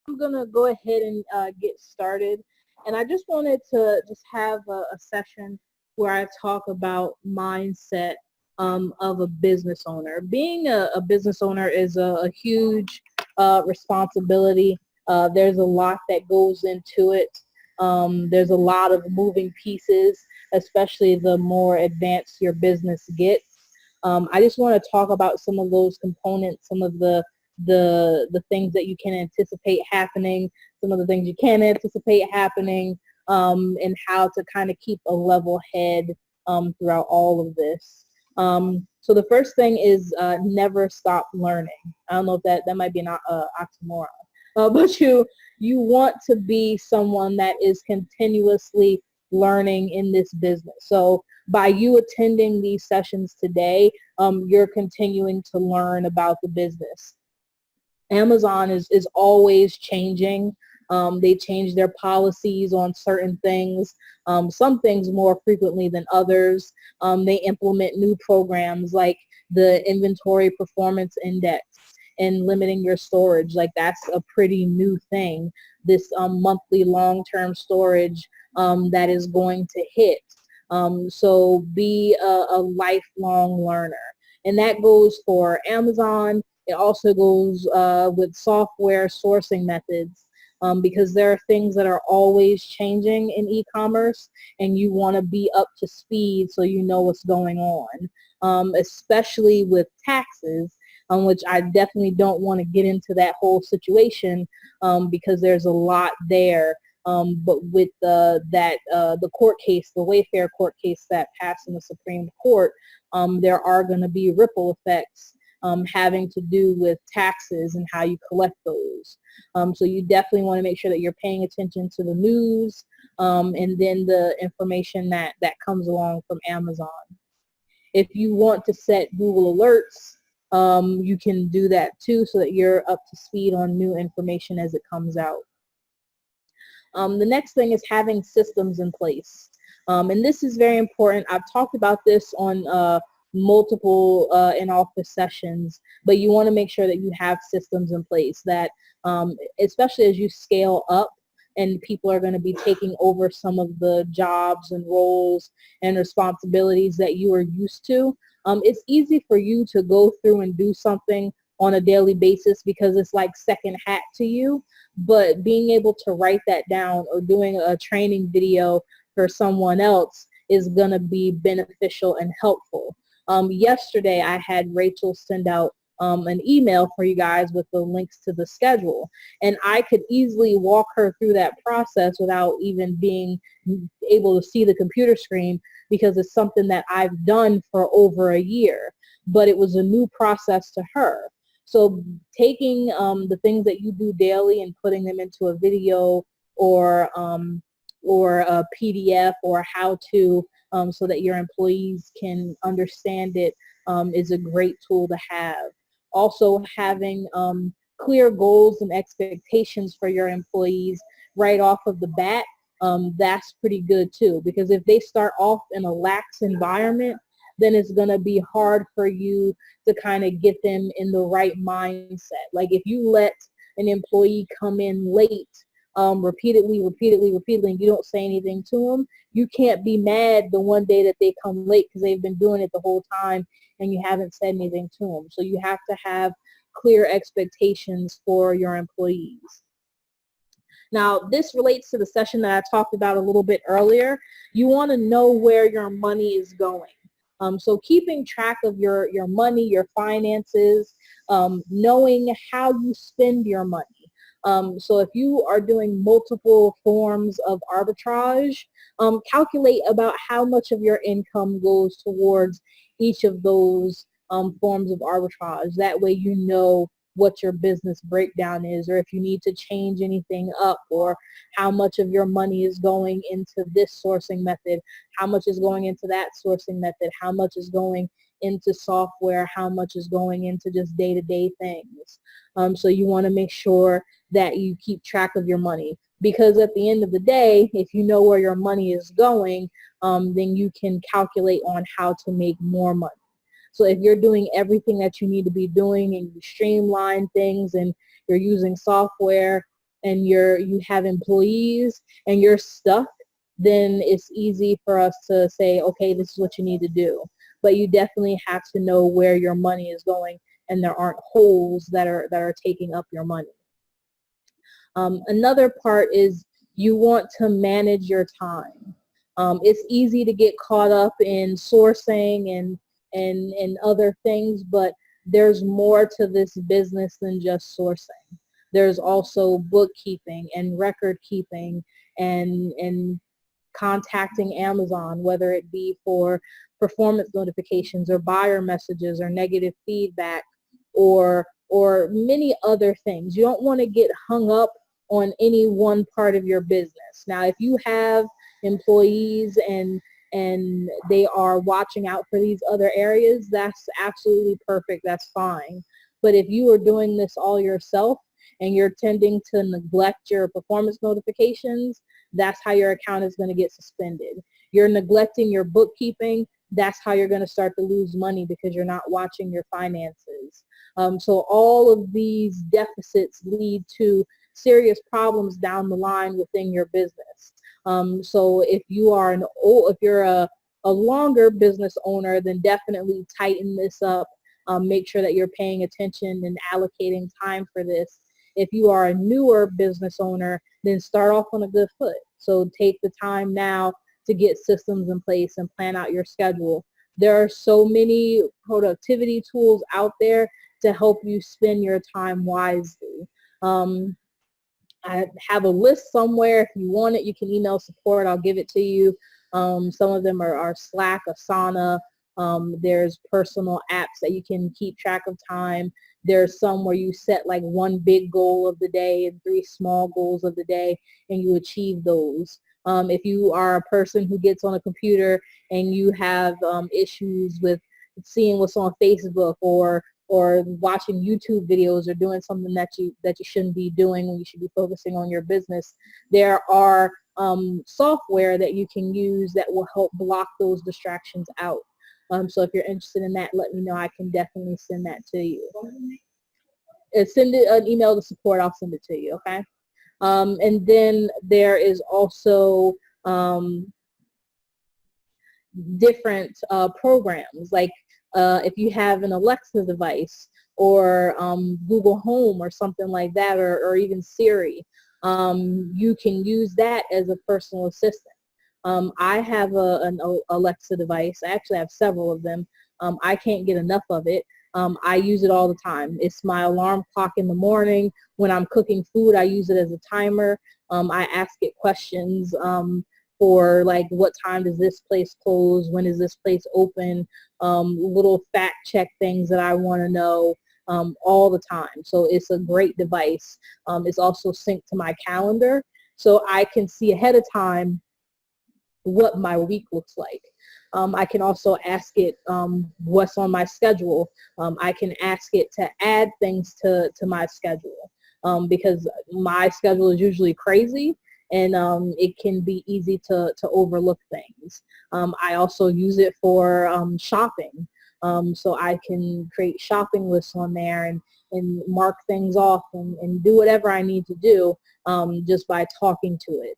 I'm gonna go ahead and get started, and I just wanted to just have a session where I talk about mindset of a business owner. Being a business owner is a huge responsibility. There's a lot that goes into it. There's a lot of moving pieces, especially the more advanced your business gets. I just want to talk about some of those components, some of the things that you can anticipate happening, some of the things you can't anticipate happening, and how to kind of keep a level head throughout all of this. So the first thing is never stop learning. I don't know if that might be an oxymoron, but you want to be someone that is continuously learning in this business. So by you attending these sessions today, you're continuing to learn about the business. Amazon is always changing. They change their policies on certain things, some things more frequently than others. They implement new programs like the Inventory Performance Index and limiting your storage. Like that's a pretty new thing, this monthly long-term storage that is going to hit. So be a lifelong learner. And that goes for Amazon. It also goes with software sourcing methods because there are things that are always changing in e-commerce, and you want to be up to speed so you know what's going on, especially with taxes, which I definitely don't want to get into that whole situation because there's a lot there. But with the court case, the Wayfair court case that passed in the Supreme Court, there are going to be ripple effects having to do with taxes and how you collect those. So you definitely want to make sure that you're paying attention to the news and then the information that comes along from Amazon. If you want to set Google Alerts, you can do that too so that you're up to speed on new information as it comes out. The next thing is having systems in place. And this is very important. I've talked about this on multiple in-office sessions, but you want to make sure that you have systems in place that, especially as you scale up and people are going to be taking over some of the jobs and roles and responsibilities that you are used to, it's easy for you to go through and do something on a daily basis because it's like second hat to you. But being able to write that down or doing a training video for someone else is going to be beneficial and helpful. Yesterday, I had Rachel send out an email for you guys with the links to the schedule. And I could easily walk her through that process without even being able to see the computer screen because it's something that I've done for over a year. But it was a new process to her. So taking the things that you do daily and putting them into a video or a PDF or how-to so that your employees can understand it is a great tool to have. Also having clear goals and expectations for your employees right off of the bat, that's pretty good too, because if they start off in a lax environment, then it's going to be hard for you to kind of get them in the right mindset. Like if you let an employee come in late repeatedly, and you don't say anything to them, you can't be mad the one day that they come late because they've been doing it the whole time and you haven't said anything to them. So you have to have clear expectations for your employees. Now, this relates to the session that I talked about a little bit earlier. You want to know where your money is going. So keeping track of your money, your finances, knowing how you spend your money. So if you are doing multiple forms of arbitrage, calculate about how much of your income goes towards each of those forms of arbitrage. That way you know what your business breakdown is, or if you need to change anything up, or how much of your money is going into this sourcing method, how much is going into that sourcing method, how much is going into software, how much is going into just day-to-day things. So you want to make sure that you keep track of your money, because at the end of the day, if you know where your money is going, then you can calculate on how to make more money. So if you're doing everything that you need to be doing and you streamline things and you're using software, and you have employees and you're stuck, then it's easy for us to say, okay, this is what you need to do. But you definitely have to know where your money is going, and there aren't holes that are taking up your money. Another part is you want to manage your time. It's easy to get caught up in sourcing and other things, but there's more to this business than just sourcing. There's also bookkeeping and record keeping and contacting Amazon, whether it be for performance notifications or buyer messages or negative feedback or many other things. You don't want to get hung up on any one part of your business. Now, if you have employees and they are watching out for these other areas, that's absolutely perfect. That's fine. But if you are doing this all yourself and you're tending to neglect your performance notifications, that's how your account is going to get suspended. You're neglecting your bookkeeping, that's how you're going to start to lose money because you're not watching your finances. So all of these deficits lead to serious problems down the line within your business. So if you are if you're a longer business owner, then definitely tighten this up. Make sure that you're paying attention and allocating time for this. If you are a newer business owner, then start off on a good foot. So take the time now to get systems in place and plan out your schedule. There are so many productivity tools out there to help you spend your time wisely. I have a list somewhere. If you want it, you can email support. I'll give it to you. Some of them are Slack, Asana. There's personal apps that you can keep track of time. There's some where you set like one big goal of the day and 3 small goals of the day, and you achieve those. If you are a person who gets on a computer and you have issues with seeing what's on Facebook or watching YouTube videos or doing something that you shouldn't be doing when you should be focusing on your business, there are software that you can use that will help block those distractions out. So if you're interested in that, let me know. I can definitely send that to you. Send it an email to support. I'll send it to you, okay? And then there is also different programs, like if you have an Alexa device or Google Home or something like that, or even Siri, you can use that as a personal assistant. I have an Alexa device. I actually have several of them. I can't get enough of it. I use it all the time. It's my alarm clock in the morning. When I'm cooking food, I use it as a timer. I ask it questions for like, what time does this place close? When is this place open? Little fact check things that I want to know all the time. So it's a great device. It's also synced to my calendar, so I can see ahead of time what my week looks like. I can also ask it what's on my schedule. I can ask it to add things to my schedule because my schedule is usually crazy, and it can be easy to overlook things. I also use it for shopping. So I can create shopping lists on there and mark things off and do whatever I need to do just by talking to it.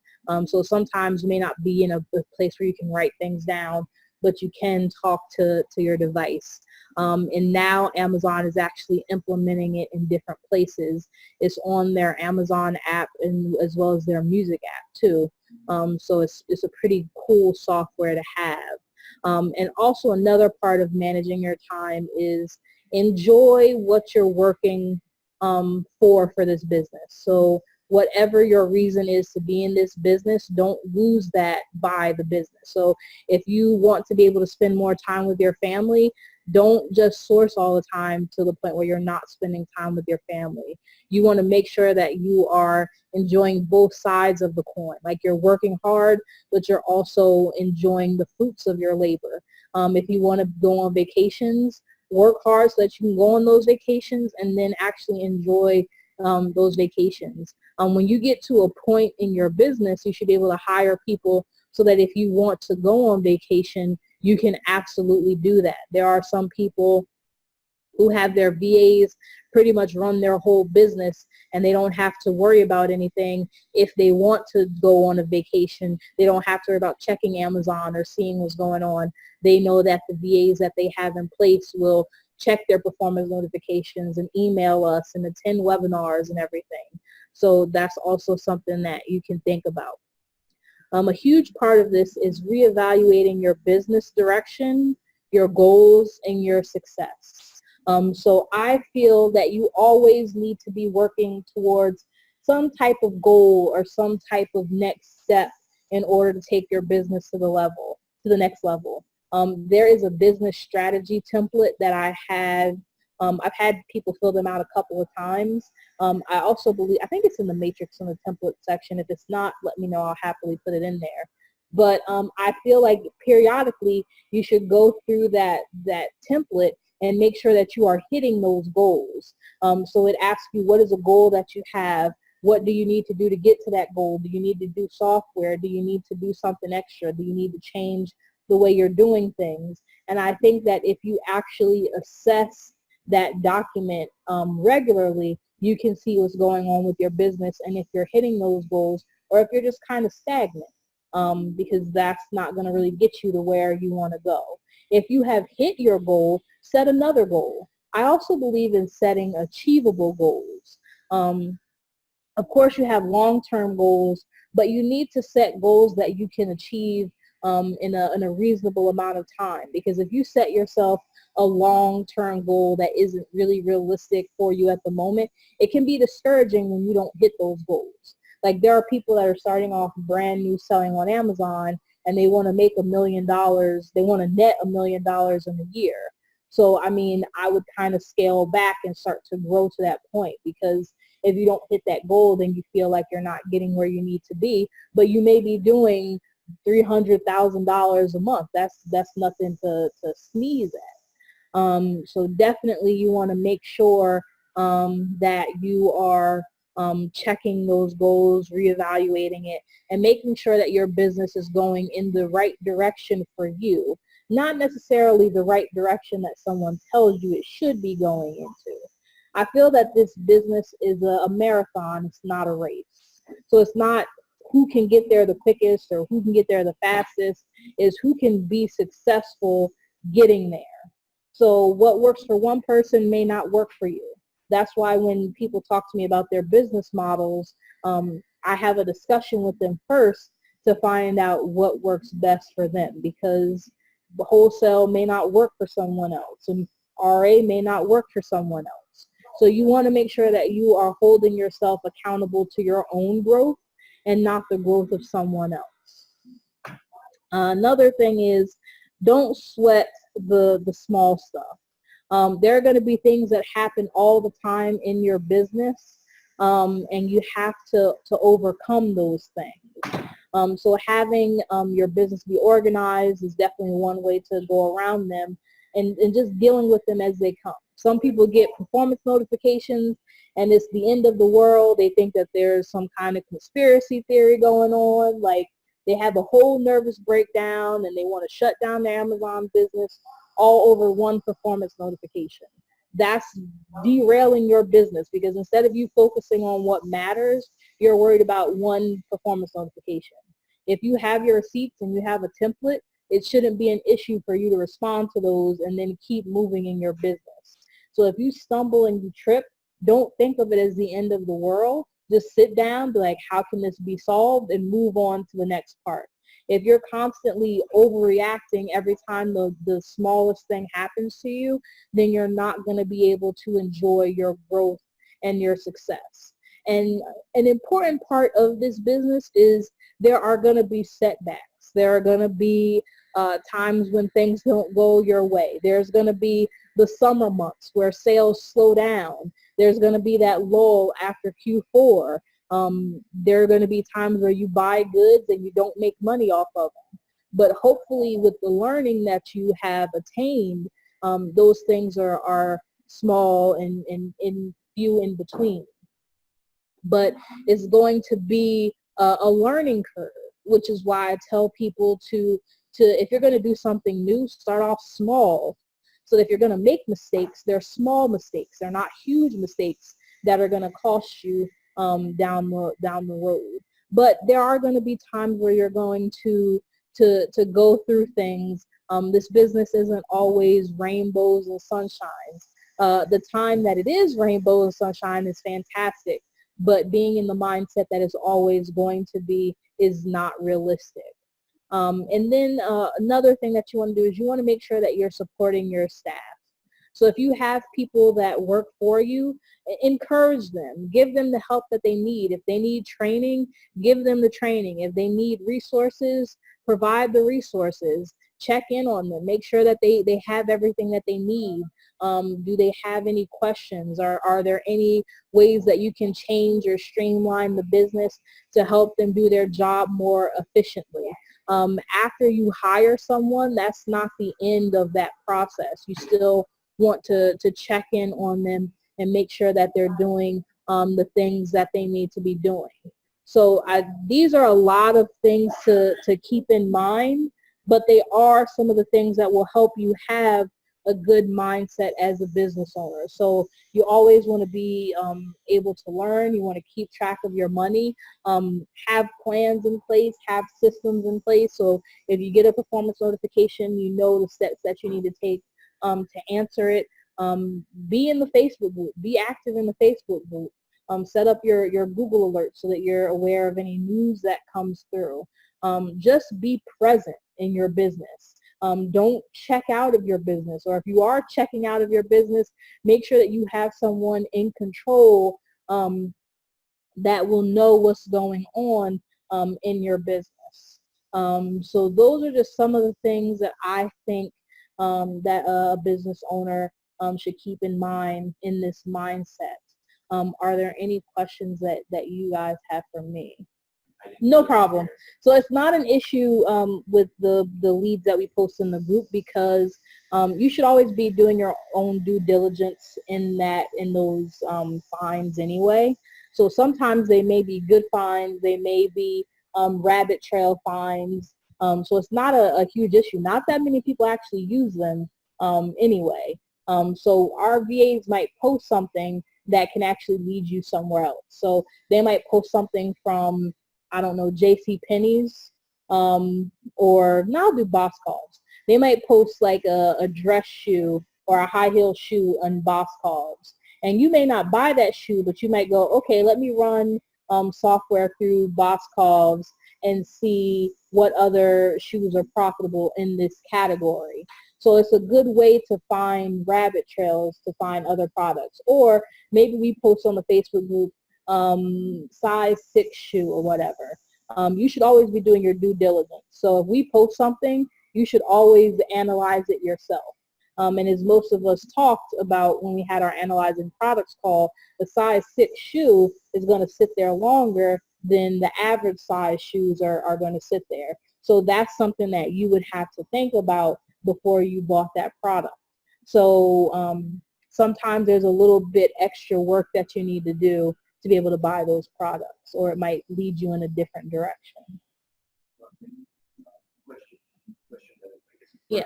So sometimes you may not be in a place where you can write things down, but you can talk to your device. And now Amazon is actually implementing it in different places. It's on their Amazon app and as well as their music app too. So it's a pretty cool software to have. And also another part of managing your time is enjoy what you're working for this business. So whatever your reason is to be in this business, don't lose that by the business. So if you want to be able to spend more time with your family, don't just source all the time to the point where you're not spending time with your family. You want to make sure that you are enjoying both sides of the coin. Like, you're working hard, but you're also enjoying the fruits of your labor. If you want to go on vacations, work hard so that you can go on those vacations and then actually enjoy those vacations. When you get to a point in your business, you should be able to hire people so that if you want to go on vacation, you can absolutely do that. There are some people who have their VAs pretty much run their whole business, and they don't have to worry about anything. If they want to go on a vacation, they don't have to worry about checking Amazon or seeing what's going on. They know that the VAs that they have in place will check their performance notifications and email us and attend webinars and everything. So that's also something that you can think about. A huge part of this is reevaluating your business direction, your goals, and your success. So I feel that you always need to be working towards some type of goal or some type of next step in order to take your business to the next level. There is a business strategy template that I have. I've had people fill them out a couple of times. I also believe, I think it's in the matrix in the template section. If it's not, let me know. I'll happily put it in there. But I feel like periodically you should go through that template and make sure that you are hitting those goals. So it asks you, what is a goal that you have? What do you need to do to get to that goal? Do you need to do software? Do you need to do something extra? Do you need to change the way you're doing things? And I think that if you actually assess that document regularly, you can see what's going on with your business and if you're hitting those goals or if you're just kind of stagnant, because that's not going to really get you to where you want to go. If you have hit your goal, set another goal. I also believe in setting achievable goals. Of course, you have long-term goals, but you need to set goals that you can achieve in a reasonable amount of time. Because if you set yourself a long-term goal that isn't really realistic for you at the moment, it can be discouraging when you don't hit those goals. Like there are people that are starting off brand new selling on Amazon and they want to make $1 million. They want to net $1 million in a year. So, I mean, I would kind of scale back and start to grow to that point, because if you don't hit that goal, then you feel like you're not getting where you need to be, but you may be doing $300,000 a month. That's nothing to sneeze at. So definitely you want to make sure that you are checking those goals, reevaluating it, and making sure that your business is going in the right direction for you, not necessarily the right direction that someone tells you it should be going into. I feel that this business is a marathon, it's not a race. So it's not who can get there the quickest or who can get there the fastest, is who can be successful getting there. So what works for one person may not work for you. That's why when people talk to me about their business models, I have a discussion with them first to find out what works best for them, because the wholesale may not work for someone else and RA may not work for someone else. So you want to make sure that you are holding yourself accountable to your own growth and not the growth of someone else. Another thing is, don't sweat the small stuff. There are going to be things that happen all the time in your business, and you have to overcome those things. So having your business be organized is definitely one way to go around them, and just dealing with them as they come. Some people get performance notifications and it's the end of the world. They think that there's some kind of conspiracy theory going on. Like they have a whole nervous breakdown and they want to shut down their Amazon business all over one performance notification. That's derailing your business, because instead of you focusing on what matters, you're worried about one performance notification. If you have your receipts and you have a template, it shouldn't be an issue for you to respond to those and then keep moving in your business. So if you stumble and you trip, don't think of it as the end of the world. Just sit down, be like, how can this be solved, and move on to the next part. If you're constantly overreacting every time the smallest thing happens to you, then you're not going to be able to enjoy your growth and your success. And an important part of this business is there are going to be setbacks. There are going to be times when things don't go your way. There's going to be the summer months where sales slow down. There's going to be that lull after Q4. There are going to be times where you buy goods and you don't make money off of them. But hopefully with the learning that you have attained, those things are small and few in between. But it's going to be a learning curve, which is why I tell people to if you're going to do something new, start off small. so that if you're going to make mistakes, they're small mistakes. They're not huge mistakes that are going to cost you down the road. But there are going to be times where you're going to go through things. This business isn't always rainbows and sunshines. The time that it is rainbow and sunshine is fantastic, but being in the mindset that it's always going to be is not realistic. And then another thing that you want to do is you want to make sure that you're supporting your staff. So if you have people that work for you, encourage them. Give them the help that they need. If they need training, give them the training. If they need resources, provide the resources. Check in on them. Make sure that they have everything that they need. Do they have any questions? Are there any ways that you can change or streamline the business to help them do their job more efficiently? After you hire someone, that's not the end of that process. You still want to check in on them and make sure that they're doing the things that they need to be doing. So these are a lot of things to keep in mind, but they are some of the things that will help you have a good mindset as a business owner. So you always want to be able to learn. You want to keep track of your money, have plans in place, have systems in place. So if you get a performance notification, you know the steps that you need to take to answer it. Be in the Facebook group. Be active in the Facebook group. Set up your Google alerts so that you're aware of any news that comes through. Just be present in your business. Don't check out of your business, or if you are checking out of your business, make sure that you have someone in control that will know what's going on in your business. So those are just some of the things that I think that a business owner should keep in mind in this mindset. Are there any questions that you guys have for me? No problem. So it's not an issue with the leads that we post in the group, because you should always be doing your own due diligence in those finds anyway. So sometimes they may be good finds, they may be rabbit trail finds. So it's not a huge issue. Not that many people actually use them anyway. So our VAs might post something that can actually lead you somewhere else. So they might post something from, I don't know, JC Penney's, or now do Boss Calls. They might post like a dress shoe or a high heel shoe on Boss Calls. And you may not buy that shoe, but you might go, okay, let me run software through Boss Calls and see what other shoes are profitable in this category. So it's a good way to find rabbit trails to find other products. Or maybe we post on the Facebook group size 6 shoe or whatever. You should always be doing your due diligence. So if we post something, you should always analyze it yourself. And as most of us talked about when we had our analyzing products call, the size 6 shoe is going to sit there longer than the average size shoes are going to sit there. So that's something that you would have to think about before you bought that product. So sometimes there's a little bit extra work that you need to do to be able to buy those products, or it might lead you in a different direction. Yeah.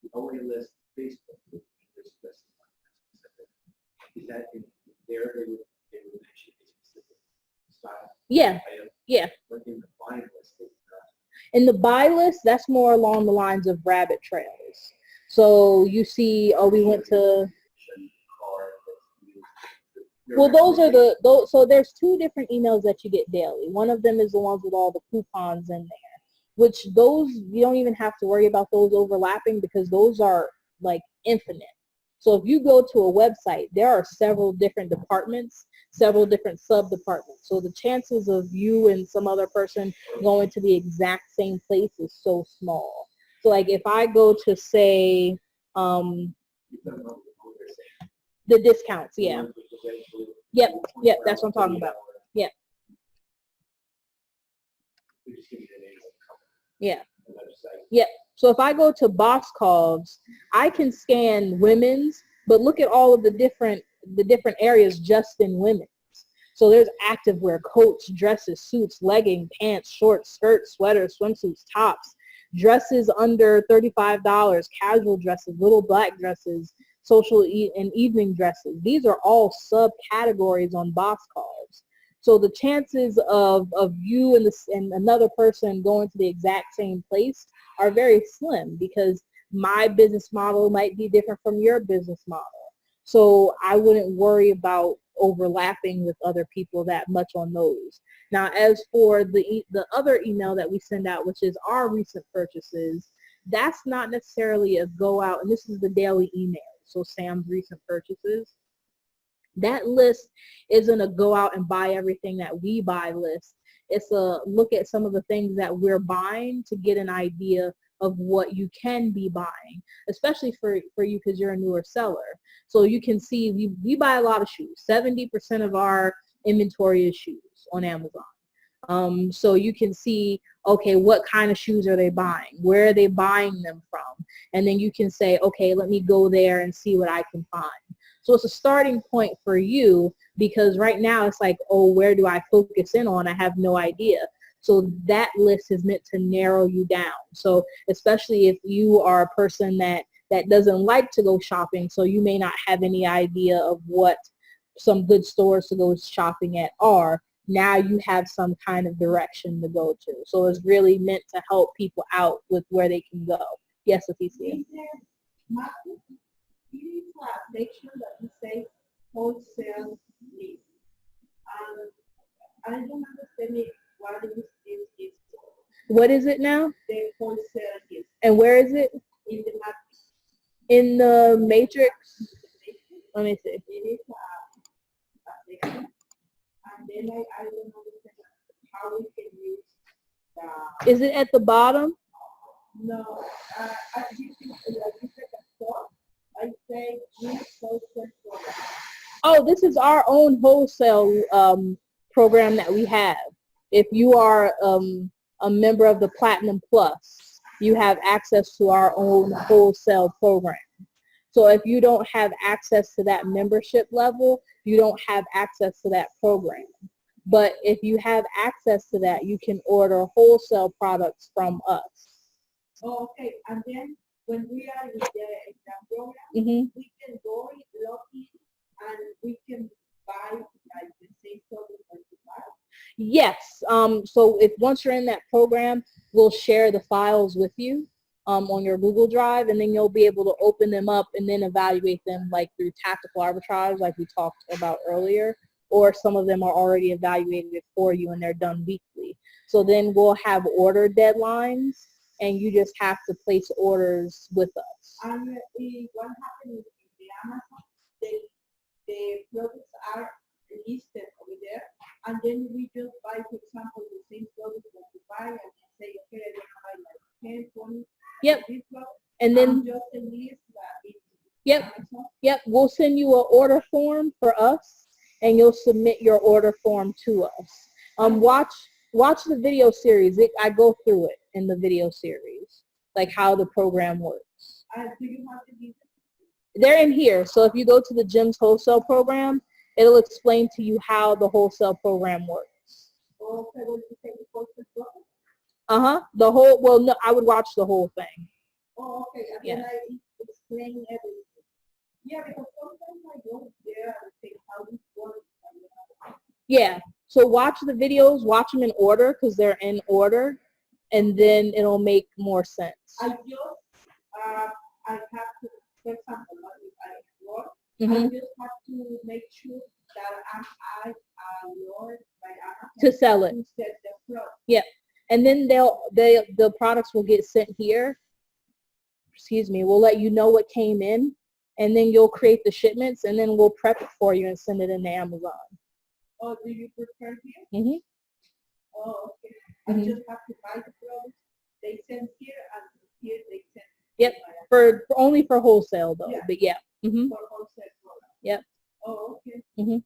You only list Facebook group, is that in there they would mention a specific style? Yeah. Yeah. But in the buy list, in the buy list, that's more along the lines of rabbit trails. So you see, oh, we went to, well, so there's 2 different emails that you get daily. One of them is the ones with all the coupons in there, which those, you don't even have to worry about those overlapping, because those are like infinite. So if you go to a website, there are several different departments, several different sub-departments. So the chances of you and some other person going to the exact same place is so small. So like if I go to, say, the discounts, yeah. Yep, that's what I'm talking about. Yep. Yeah. Yep. So if I go to Boss Calls, I can scan women's, but look at all of the different areas just in women's. So there's activewear, coats, dresses, suits, leggings, pants, shorts, skirts, sweaters, swimsuits, tops. dresses under $35, casual dresses, little black dresses, and evening dresses. These are all subcategories on Boss Calls. So the chances of you and another person going to the exact same place are very slim, because my business model might be different from your business model. So I wouldn't worry about overlapping with other people that much on those. Now, as for the other email that we send out, which is our recent purchases, that's not necessarily a go out, and this is the daily email. So Sam's recent purchases. That list isn't a go out and buy everything that we buy list. It's a look at some of the things that we're buying to get an idea of what you can be buying, especially for you because you're a newer seller. So you can see we buy a lot of shoes. 70% of our inventory is shoes on Amazon. So you can see, okay, what kind of shoes are they buying? Where are they buying them from? And then you can say, okay, let me go there and see what I can find. So it's a starting point for you, because right now it's like, oh, where do I focus in on? I have no idea. So that list is meant to narrow you down. So especially if you are a person that doesn't like to go shopping, so you may not have any idea of what some good stores to go shopping at are, now you have some kind of direction to go to. So it's really meant to help people out with where they can go. Yes, Leticia. Make sure that you say wholesale list. I don't understand what is this for. What is it now? The wholesale list. And where is it? In the map. In the matrix. Let me see. It is a section. And then I don't understand how we can use the. Is it at the bottom? No, I you said before. I say use wholesale program. Oh, this is our own wholesale program that we have. If you are a member of the Platinum Plus, you have access to our own wholesale program. So if you don't have access to that membership level, you don't have access to that program. But if you have access to that, you can order wholesale products from us. Oh, okay, and then when we are in the exam program, we can go log in and we can buy like the same product that we buy. Yes. So if once you're in that program, we'll share the files with you on your Google Drive, and then you'll be able to open them up and then evaluate them like through tactical arbitrage, like we talked about earlier, or some of them are already evaluated for you and they're done weekly. So then we'll have order deadlines, and you just have to place orders with us. And what happens in the Amazon, the products are listed over there, and then we just buy, for example, the same product that we buy, and say, okay, I buy like 10, 20. Yep. And then just a list that yep. We'll send you an order form for us, and you'll submit your order form to us. Watch the video series. I go through it in the video series, like how the program works. Do you have to be? They're in here. So if you go to the GEMS wholesale program, it'll explain to you how the wholesale program works. Okay, what you say, the wholesale program? The whole, well, no, I would watch the whole thing. Oh, okay. And Yeah. then I explain everything. Yeah, because sometimes I go there and think how this works. Yeah. So watch the videos, watch them in order because they're in order, and then it'll make more sense. I have to, for example, if I work, Mm-hmm. I just have to make sure that I Lord by Amazon To sell it. to set the product. Yeah. And then the products will get sent here. Excuse me. We'll let you know what came in, and then you'll create the shipments, and then we'll prep it for you and send it into Amazon. Oh, do you prepare here? Mm-hmm. Oh, okay. Mhm. I just have to buy the product. They send here, and here they send. Yep. For only for wholesale though. Yeah. But yeah. Mm-hmm. For wholesale product. Yep. Oh, okay. Mm-hmm.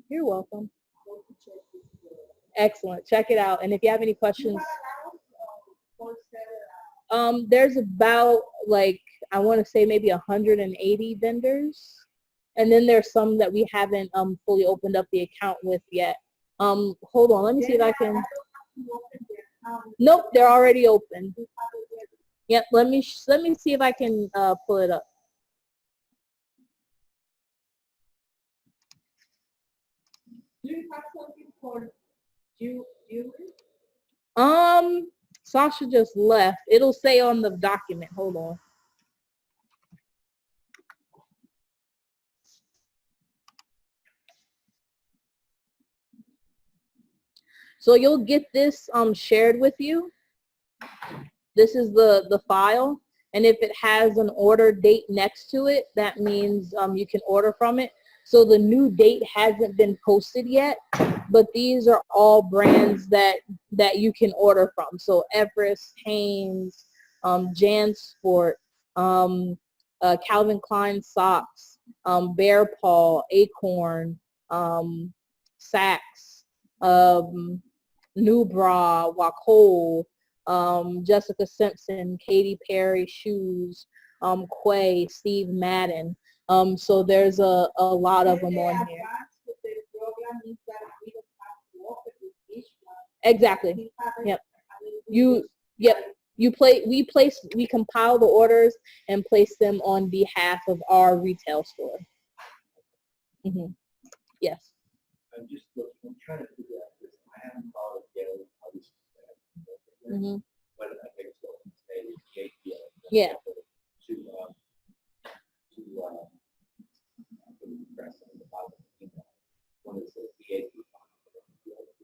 You're welcome. Go to check this product. Excellent. Check it out. And if you have any You questions, have allowance wholesale. there's about like, I want to say maybe 180 vendors. And then there's some that we haven't fully opened up the account with yet. Hold on, let me see if I can. don't have to open the Nope, they're already open. we have it there. Yep, let me see if I can pull it up. Do you have something for jewelry? Sasha just left. It'll say on the document. Hold on. So you'll get this shared with you. This is the file, and if it has an order date next to it, that means you can order from it. So the new date hasn't been posted yet, but these are all brands that you can order from. So Everest, Hanes, JanSport, Calvin Klein socks, Bear Paw, Acorn, Saks, New Bra, Wacol, Jessica Simpson, Katy Perry shoes, Quay, Steve Madden. So there's a lot of them on here. The program is that we don't have to work with each one. Exactly. We have it, Yep. I mean, You, yep. We compile the orders and place them on behalf of our retail store. Yes. I'm just looking, I'm trying to figure out this. I haven't followed yet. How this Mhm. But I think it's going to stay with the APL. Yeah. Press on the bottom, one is the VA.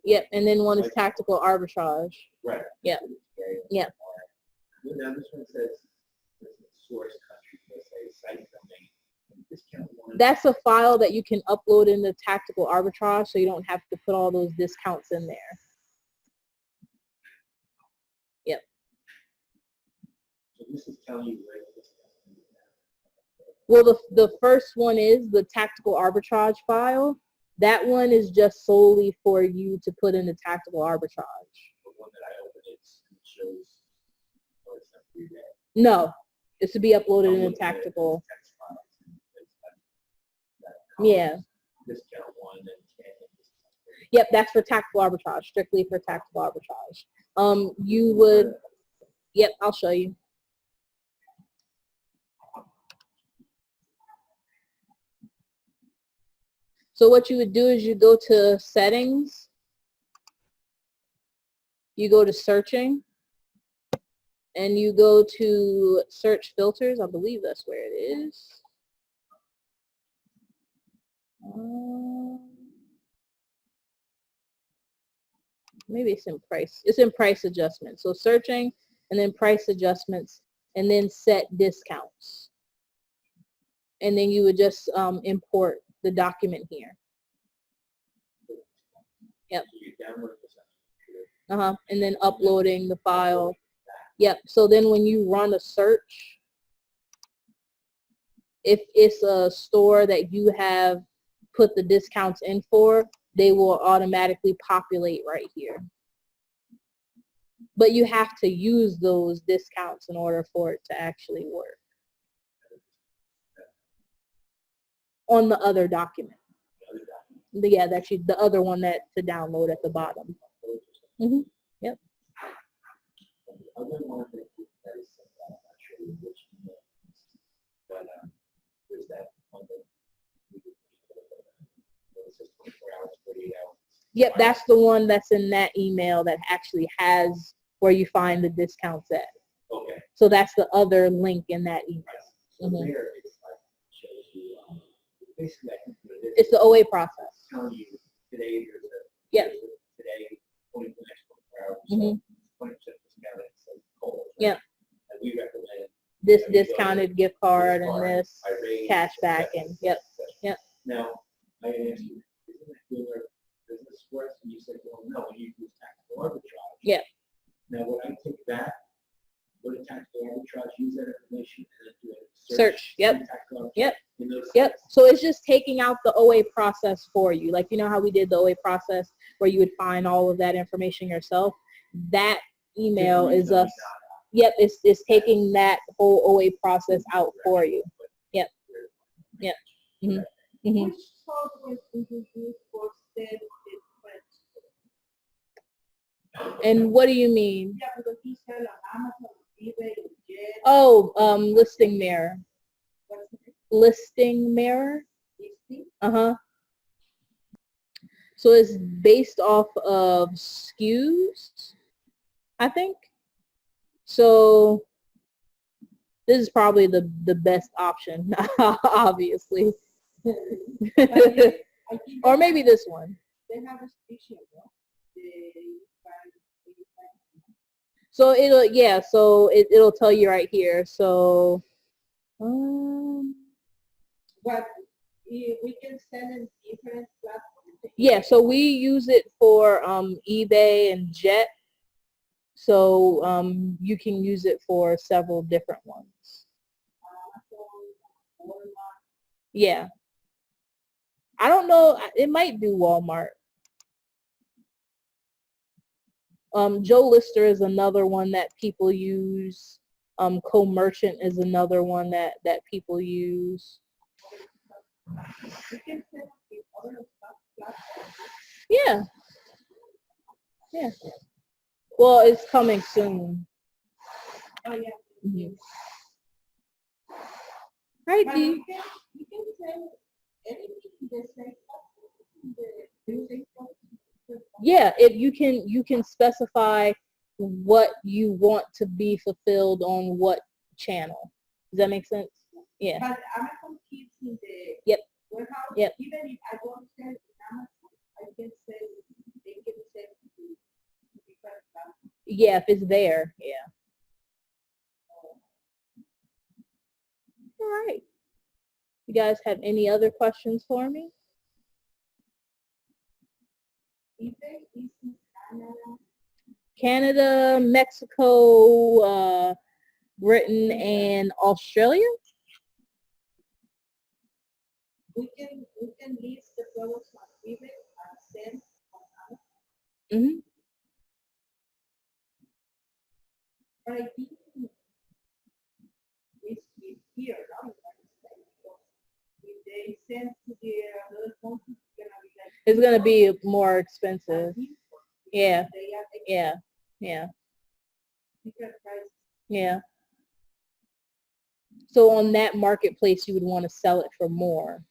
Yep. And then one is tactical arbitrage. Right. Yeah. Yeah. Now this one says source country, let's say site domain. Discount one. That's a file that you can upload in the tactical arbitrage, so you don't have to put all those discounts in there. Yep. So this is telling you where the discount is. Well, the first one is the tactical arbitrage file. That one is just solely for you to put in the tactical arbitrage. The one that I opened, it shows, oh, it's not free there. No, it's to be uploaded in I'm the looking at tactical. text files, and it's that Yeah. discount one and 10 and discount. Yep, that's for tactical arbitrage, strictly for tactical arbitrage. You would, yep, I'll show you. So what you would do is you go to settings, you go to searching, and you go to search filters. I believe that's where it is. Maybe it's in price. It's in price adjustments. So searching and then price adjustments and then set discounts. And then you would just import the document here. Yep. So you download this on your computer. And then uploading the file. Yep. So then when you run a search, if it's a store that you have put the discounts in for, they will automatically populate right here. But you have to use those discounts in order for it to actually work. On the other document. The other document. Yeah, that's the other one that to download at the bottom. Yep. The other one that is very simple, I'm not sure which one it is, but there's that one that it's just 24 hours, 48 hours. Yep, that's the one that's in that email that actually has where you find the discounts at. Okay. So that's the other link in that email. So there it's like shows you basically I think what it is. It's the OA process. Telling you today there's a Yep. today 20 for the next 24 hours. Mhm. 20% discount. It's like cold. Yep. And we recommend This Yeah, you go discounted gift card and this I raise, cash back et cetera, and yep. et cetera. Yep. Now, I asked you, isn't that good business for us? And you said, well, no, you use tactical arbitrage. Yeah. Now, would I take that, go to tactical arbitrage, use that information, and then do a Search, yep. in tactical arbitrage Yep. in those Yep. sites? So it's just taking out the OA process for you. Like, you know how we did the OA process where you would find all of that information yourself? That email is us. Yep, it's taking that whole OA process out for you. Yep. Yep. Mhm. Mhm. Which software do you use for sales in French? And what do you mean? Yeah, because you sell on Amazon, eBay, Jet, Oh, listing mirror. what's the Listing mirror. listing? Uh-huh. So it's based off of SKUs, I think. So this is probably the best option, obviously. But I think Or maybe this one. they have a special, no? They find. So it'll tell you right here. So But we can sell in different platforms. yeah, so we use it for eBay and Jet. So you can use it for several different ones. Amazon, Walmart. Yeah. I don't know. It might do Walmart. Joe Lister is another one that people use. Co-merchant is another one that people use. We can sell in other platforms. Yeah. Yeah. Well, it's coming soon. Oh, yeah. Mhm. Right, But Dee? we can sell anything in the same platform, the same platform. Yeah, if you can specify what you want to be fulfilled on what channel. Does that make sense? Yeah. But Amazon keeps in the Yep. warehouse. Yep. Even if I don't sell in Amazon, I can sell, they can sell to different platforms. Yeah, if it's there. Yeah. All right. You guys have any other questions for me? eBay is in Canada. Canada, Mexico, Britain, and Australia? We can list the products on eBay and sell on Amazon. Mm-hmm. But I think it's here, no? If they send to the other country, It's gonna be more expensive. import. Yeah, They are yeah, yeah, different prices. yeah. So on that marketplace, you would want to sell it for more.